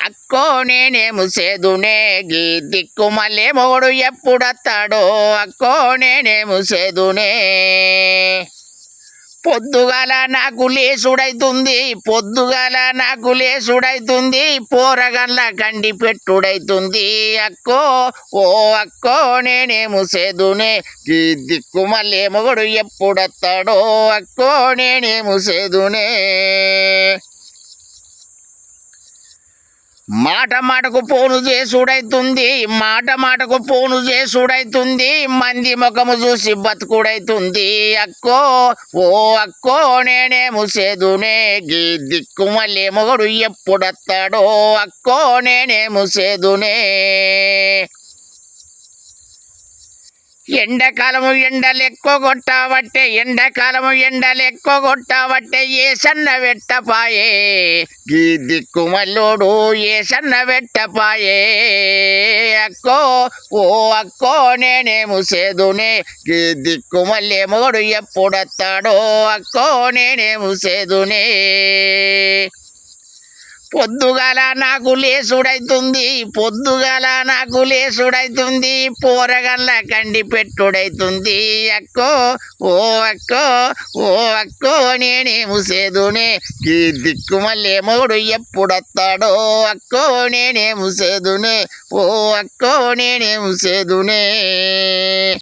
అక్కో నేనేము సేదునే గీ దిక్కు మళ్ళీ మొగుడు ఎప్పుడొస్తాడో అక్కో నేనేము సేదునే పొద్దుగాల నాకు లేసుడైతుంది పోరగన్ల కండి పెట్టుడైతుంది అక్కో ఓ అక్కో నేనేము సేదునే ఈ దిక్కు మళ్ళీ మొగుడు ఎప్పుడొస్తాడో అక్కో నేనేము సేదునే మాట మాటకు ఫోను చేసుడైతుంది మంది ముఖము చూసి బతుకుడైతుంది అక్కో ఓ అక్కో నేనేము సేదునే గీ దిక్కు మళ్ళీ మొగుడు ఎప్పుడొస్తాడో అక్కో నేనేము సేదునే ఎండాకాలము ఎండలు ఎక్కువ కొట్టావట్టే ఏసన్న వెట్టపాయే గీ దిక్కు మల్లోడు ఏసన్న వెట్టపాయే అక్కో ఓ అక్కో నేనేము సేదునే గీ దిక్కు మళ్ళీ మొగుడు ఎప్పుడొస్తాడో అక్కో నేనేము సేదునే పొద్దుగాల నాకు లేసుడైతుంది పోరగన్ల కండి పెట్టుడైతుంది అక్కో ఓ అక్కో నేనేము సేదునే ఈ దిక్కు మళ్ళీ మొగుడు ఎప్పుడొస్తాడో అక్కో నేనేము సేదునే ఓ అక్కో నేనేము సేదునే